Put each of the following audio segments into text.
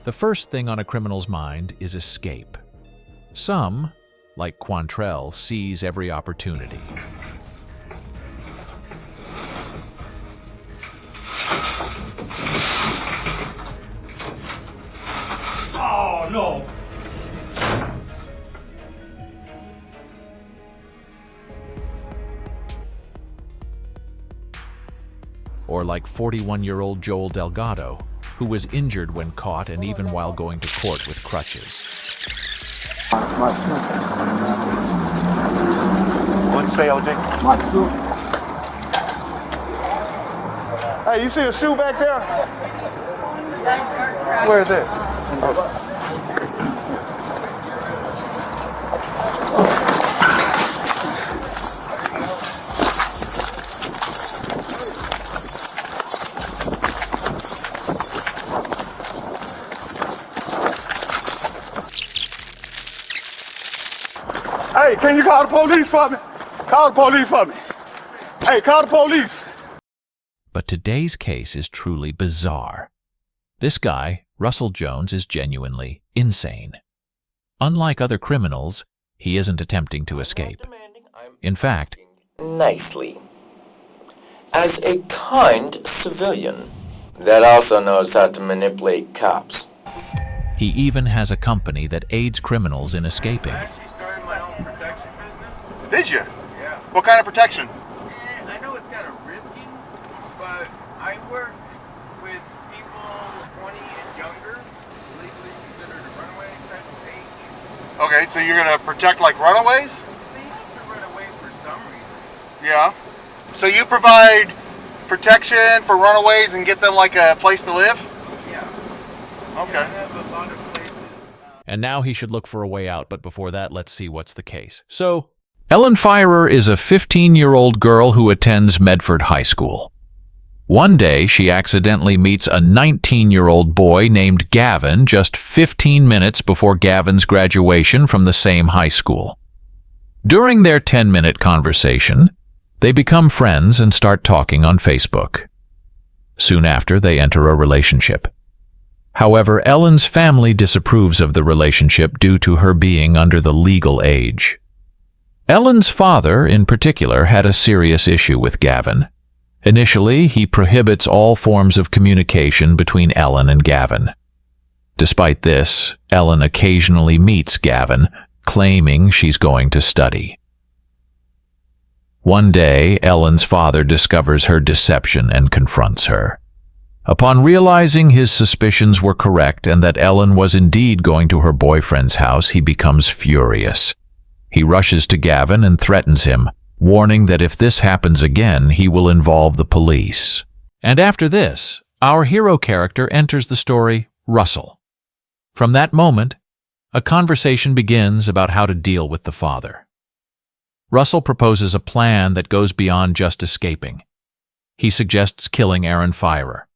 The first thing on a criminal's mind is escape. Some, like Quantrell, seize every opportunity. Oh, no! Or like 41-year-old Joel Delgado, who was injured when caught and even while going to court with crutches. What'd you say, OJ? Hey, you see a shoe back there? Where is it? Hey, can you call the police for me? Call the police for me. Hey, call the police. But today's case is truly bizarre. This guy, Russell Jones, is genuinely insane. Unlike other criminals, he isn't attempting to escape. In fact, nicely. As a kind civilian that also knows how to manipulate cops. he even has a company that aids criminals in escaping. I actually started my own protection business. Did you? Yeah. What kind of protection? I know it's kind of risky, but I work with people 20 and younger, legally considered a runaway type of age. Okay, so you're gonna protect like runaways? They have to run away for some reason. Yeah. So you provide protection for runaways and get them like a place to live? Yeah. Okay. Yeah, I have a lot of places. And now he should look for a way out, but before that, let's see what's the case. So, Ellen Firer is a 15-year-old girl who attends Medford High School. One day, she accidentally meets a 19-year-old boy named Gavin just 15 minutes before Gavin's graduation from the same high school. During their 10-minute conversation, they become friends and start talking on Facebook. Soon after, they enter a relationship. However, Ellen's family disapproves of the relationship due to her being under the legal age. Ellen's father, in particular, had a serious issue with Gavin. Initially, he prohibits all forms of communication between Ellen and Gavin. Despite this, Ellen occasionally meets Gavin, claiming she's going to study. One day, Ellen's father discovers her deception and confronts her. Upon realizing his suspicions were correct and that Ellen was indeed going to her boyfriend's house, he becomes furious. He rushes to Gavin and threatens him, warning that if this happens again, he will involve the police. And after this, our hero character enters the story, Russell. From that moment, a conversation begins about how to deal with the father. Russell proposes a plan that goes beyond just escaping. He suggests killing Aaron Firer.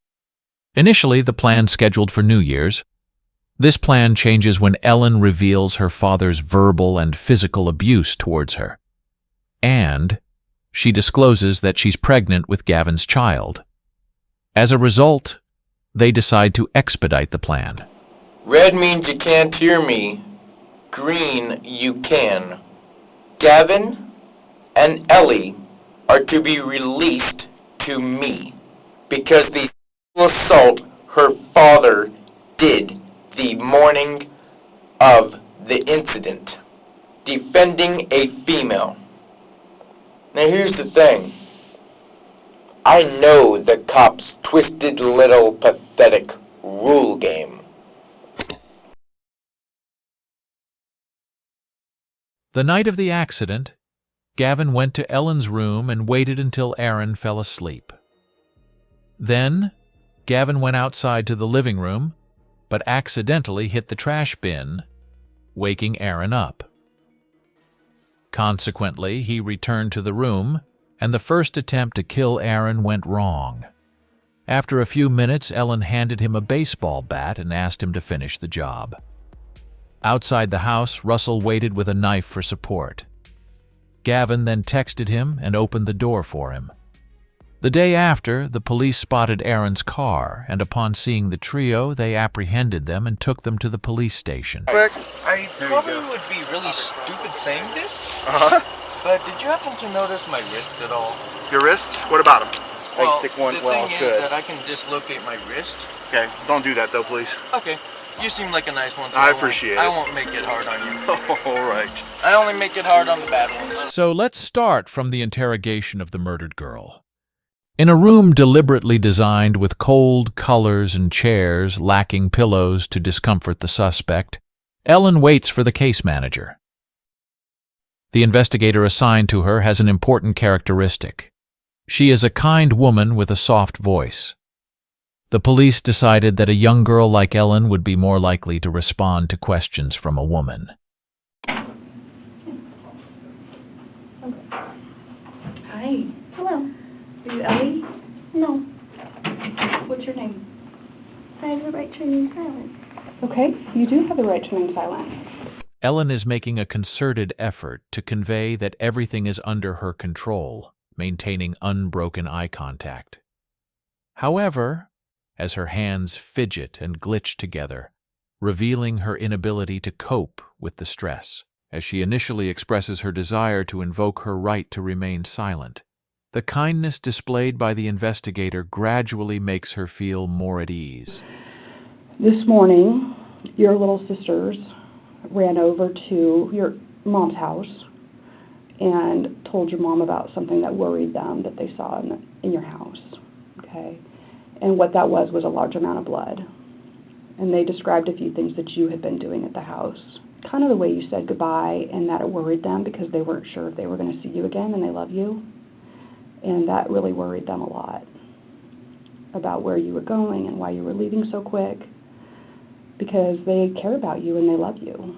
Initially, the plan scheduled for New Year's. This plan changes when Ellen reveals her father's verbal and physical abuse towards her. And she discloses that she's pregnant with Gavin's child. As a result, they decide to expedite the plan. Red means you can't hear me. Green, you can. Gavin and Ellie are to be released to me because the assault her father did the morning of the incident, defending a female. Now here's the thing. I know the cops' twisted little pathetic rule game. The night of the accident, Gavin went to Ellen's room and waited until Aaron fell asleep. Then, Gavin went outside to the living room, but accidentally hit the trash bin, waking Aaron up. Consequently, he returned to the room, and the first attempt to kill Aaron went wrong. After a few minutes, Ellen handed him a baseball bat and asked him to finish the job. Outside the house, Russell waited with a knife for support. Gavin then texted him and opened the door for him. The day after, the police spotted Aaron's car, and upon seeing the trio, they apprehended them and took them to the police station. Quick. I probably would be really stupid saying this, Uh-huh. but did you happen to notice my wrists at all? Your wrists? What about them? Well, stick one. the Well, thing good. is that I can dislocate my wrist. Okay, don't do that though, please. Okay. You seem like a nice one, so I appreciate I it. won't make it hard on you. All right. I only make it hard on the bad ones. So let's start from the interrogation of the murdered girl. In a room deliberately designed with cold colors and chairs lacking pillows to discomfort the suspect, Ellen waits for the case manager. The investigator assigned to her has an important characteristic. She is a kind woman with a soft voice. The police decided that a young girl like Ellen would be more likely to respond to questions from a woman. Hi. Hello. Are you Ellie? No. What's your name? I have the right to remain silent. Okay, you do have the right to remain silent. Ellen is making a concerted effort to convey that everything is under her control, maintaining unbroken eye contact. However, as her hands fidget and glitch together, revealing her inability to cope with the stress, as she initially expresses her desire to invoke her right to remain silent. The kindness displayed by the investigator gradually makes her feel more at ease. This morning, your little sisters ran over to your mom's house and told your mom about something that worried them that they saw in your house, okay? And what that was a large amount of blood. And they described a few things that you had been doing at the house. Kind of the way you said goodbye, and that it worried them because they weren't sure if they were going to see you again, and they love you. And that really worried them a lot about where you were going and why you were leaving so quick, because they care about you and they love you.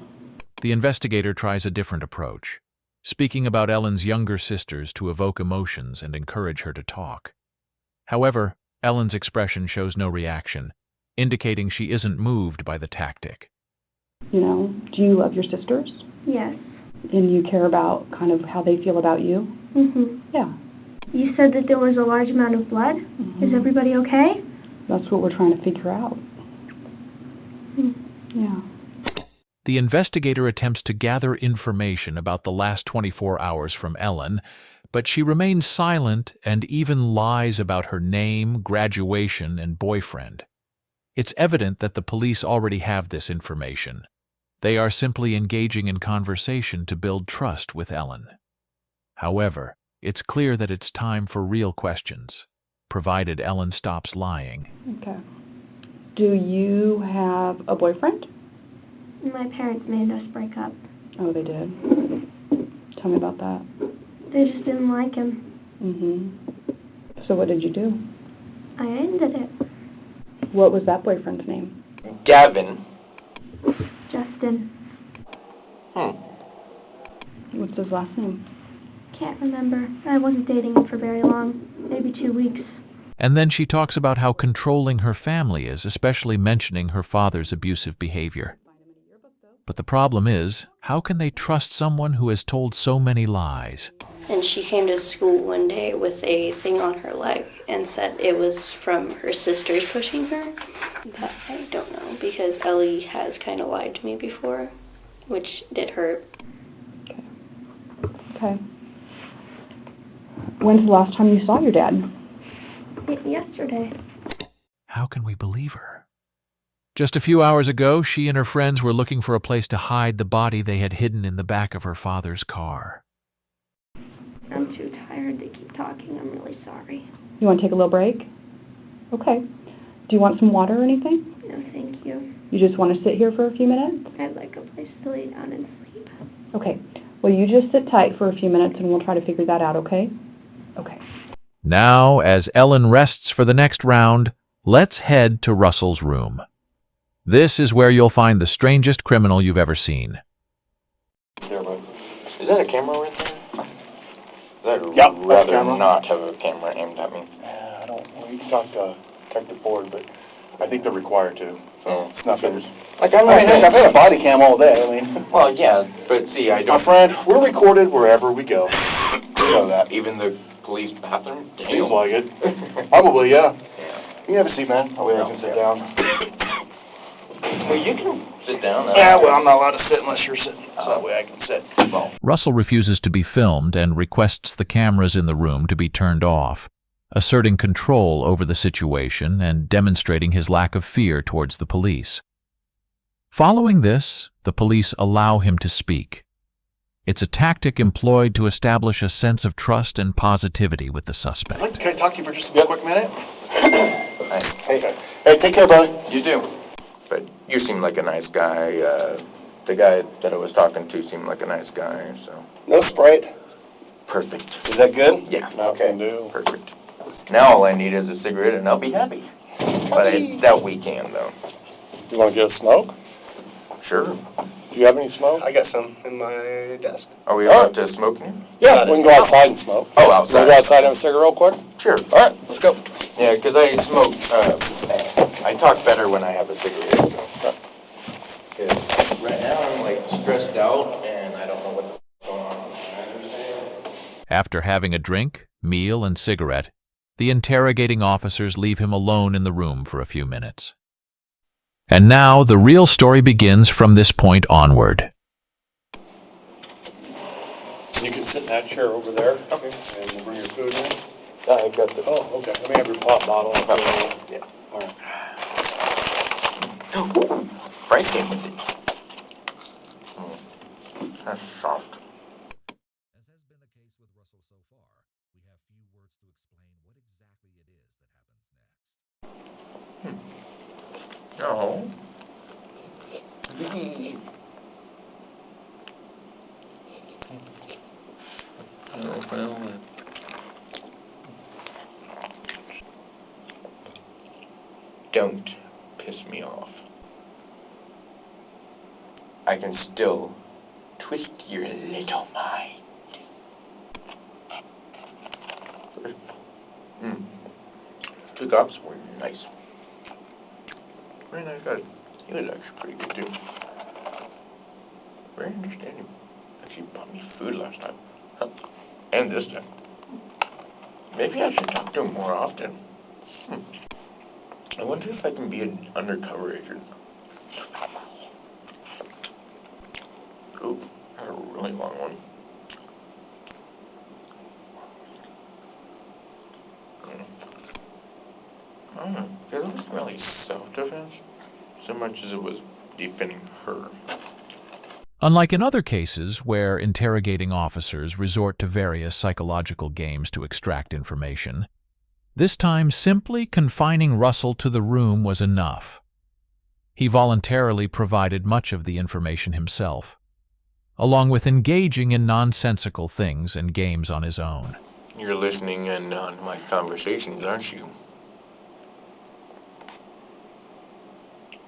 The investigator tries a different approach, speaking about Ellen's younger sisters to evoke emotions and encourage her to talk. However, Ellen's expression shows no reaction, indicating she isn't moved by the tactic. You know, do you love your sisters? Yes. And you care about kind of how they feel about you? Mhm. Yeah. You said that there was a large amount of blood. Mhm. Is everybody okay? That's what we're trying to figure out. Yeah. The investigator attempts to gather information about the last 24 hours from Ellen, but she remains silent and even lies about her name, graduation, and boyfriend. It's evident that the police already have this information. They are simply engaging in conversation to build trust with Ellen. However, it's clear that it's time for real questions, provided Ellen stops lying. Okay. Do you have a boyfriend? My parents made us break up. Oh, they did. Tell me about that. They just didn't like him. Mm-hmm. So what did you do? I ended it. What was that boyfriend's name? Gavin. Justin. What's his last name? Can't remember. I wasn't dating him for very long. Maybe 2 weeks. And then she talks about how controlling her family is, especially mentioning her father's abusive behavior. But the problem is, how can they trust someone who has told so many lies? And she came to school one day with a thing on her leg and said it was from her sisters pushing her. But I don't know, because Ellie has kind of lied to me before, which did hurt. Okay. When's the last time you saw your dad? Yesterday. How can we believe her? Just a few hours ago, she and her friends were looking for a place to hide the body they had hidden in the back of her father's car. I'm too tired to keep talking. I'm really sorry. You want to take a little break? Okay. Do you want some water or anything? No, thank you. You just want to sit here for a few minutes? I'd like a place to lay down and sleep. Okay. Well, you just sit tight for a few minutes and we'll try to figure that out, okay? Okay. Now, as Ellen rests for the next round, let's head to Russell's room. This is where you'll find the strangest criminal you've ever seen. Is that a camera right there? I'd Yep, that's rather camera. not have a camera aimed at me. I don't, we can talk to Detective Ford, but I think they're required to, so it's nothing. Like, I'm I mean, I've had a body cam all day, I mean. Well, yeah, but see, I My don't... friend, we're recorded wherever we go. You know that. Even the police bathroom? Seems like it. Probably, yeah. Yeah. You have a seat, man. That way I can sit down. Well, you can sit down. Yeah, well, I'm not allowed to sit unless you're sitting, so that way I can sit. Well, Russell refuses to be filmed and requests the cameras in the room to be turned off, asserting control over the situation and demonstrating his lack of fear towards the police. Following this, the police allow him to speak. It's a tactic employed to establish a sense of trust and positivity with the suspect. can I talk to you for just a quick minute? Hey, take care, buddy. You do. But you seem like a nice guy. The guy that I was talking to seemed like a nice guy, so. No Sprite. Perfect. Is that good? Yeah. Okay. Perfect. Now all I need is a cigarette and I'll be happy. But I doubt we can, though. You want to get a smoke? Sure. Do you have any smoke? I got some in my desk. Are we allowed to smoke now? Yeah, we can go outside and smoke. Oh, Want to outside. go outside and have a cigarette real quick? Sure. All right, let's go. Yeah, 'cause I smoke, I talk better when I have a cigarette. 'Cause right now I'm like stressed out and I don't know what's going on. After having a drink, meal, and cigarette, the interrogating officers leave him alone in the room for a few minutes. And now the real story begins from this point onward. You can sit in that chair over there. Okay. And we'll bring your food in. I've got the... Oh, okay. Let me have your pop bottle. Yeah. All right. Ooh, Frank came with it. That's soft. As has been the case with Russell so far, we have few words to explain what exactly it is that happens next. No. Don't piss me off. I can still twist your little mind. The cops were nice. Very nice guy. He was actually pretty good too. Very understanding. Actually bought me food last time. And this time. Maybe I should talk to him more often. I wonder if I can be an undercover agent. Ooh, that's a really long one. I don't know. It wasn't really self-defense so much as it was defending her. Unlike in other cases where interrogating officers resort to various psychological games to extract information, this time simply confining Russell to the room was enough. He voluntarily provided much of the information himself, along with engaging in nonsensical things and games on his own. You're listening in on my conversations, aren't you?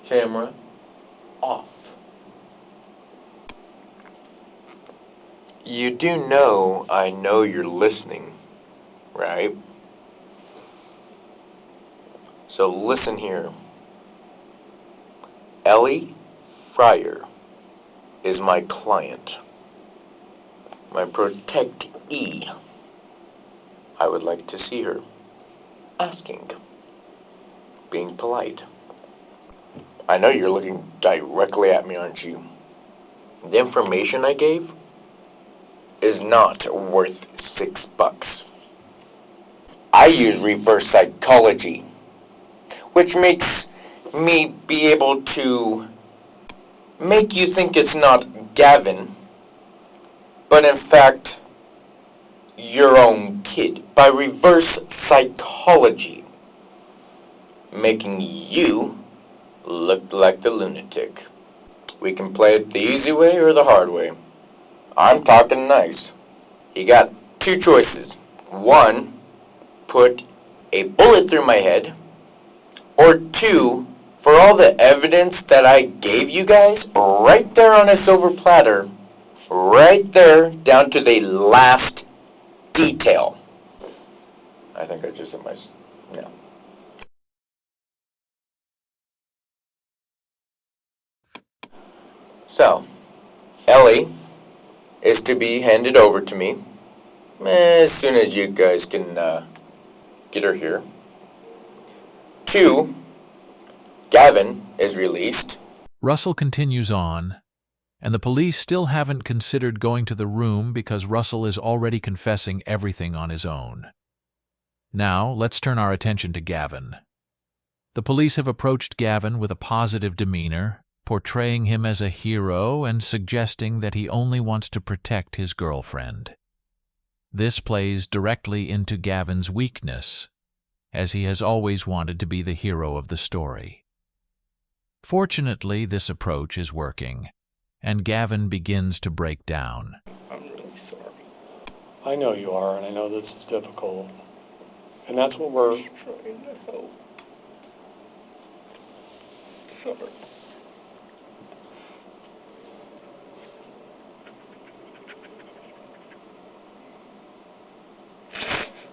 Camera off. You do know I know you're listening, right? So listen here. Ellie Fryer is my client, my protectee. I would like to see her. Asking. Being polite. I know you're looking directly at me, aren't you? The information I gave is not worth $6. I use reverse psychology, which makes me be able to make you think it's not Gavin, but in fact, your own kid. By reverse psychology, making you look like the lunatic. We can play it the easy way or the hard way. I'm talking nice. You got two choices. One, put a bullet through my head, or two, for all the evidence that I gave you guys, right there on a silver platter, right there, down to the last detail. I think I just said my... No. So, Ellie is to be handed over to me As soon as you guys can get her here. 2, Gavin is released. Russell continues on, and the police still haven't considered going to the room because Russell is already confessing everything on his own. Now, let's turn our attention to Gavin. The police have approached Gavin with a positive demeanor, portraying him as a hero and suggesting that he only wants to protect his girlfriend. This plays directly into Gavin's weakness, as he has always wanted to be the hero of the story. Fortunately, this approach is working, and Gavin begins to break down. I'm really sorry. I know you are, and I know this is difficult. And that's what we're trying to help. Sorry.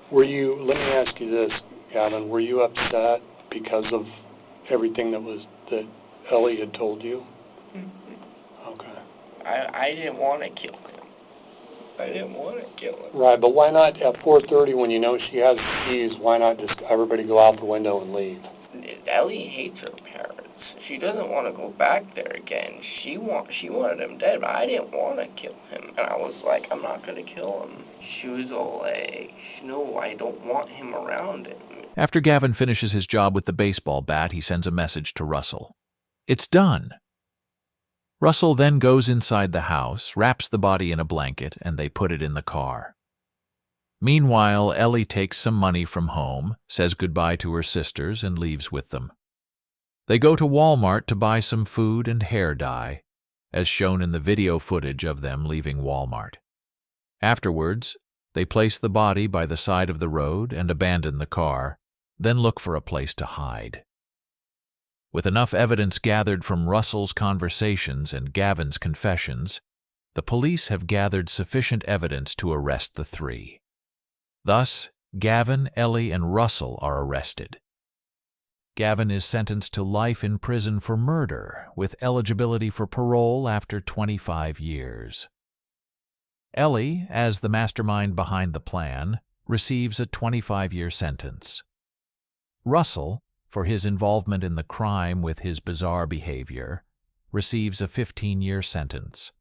Let me ask you this, Gavin, were you upset because of everything that Ellie had told you? Mm-hmm. Okay. I didn't want to kill him. I didn't want to kill him. Right, but why not at 4:30 when you know she has the keys, why not just everybody go out the window and leave? Ellie hates her parents. She doesn't want to go back there again. She wanted him dead, but I didn't want to kill him. And I was like, I'm not going to kill him. She was all like, no, I don't want him around him. After Gavin finishes his job with the baseball bat, he sends a message to Russell. It's done. Russell then goes inside the house, wraps the body in a blanket, and they put it in the car. Meanwhile, Ellie takes some money from home, says goodbye to her sisters, and leaves with them. They go to Walmart to buy some food and hair dye, as shown in the video footage of them leaving Walmart. Afterwards, they place the body by the side of the road and abandon the car, then look for a place to hide. With enough evidence gathered from Russell's conversations and Gavin's confessions, the police have gathered sufficient evidence to arrest the 3. Thus, Gavin, Ellie, and Russell are arrested. Gavin is sentenced to life in prison for murder, with eligibility for parole after 25 years. Ellie, as the mastermind behind the plan, receives a 25-year sentence. Russell, for his involvement in the crime with his bizarre behavior, receives a 15-year sentence.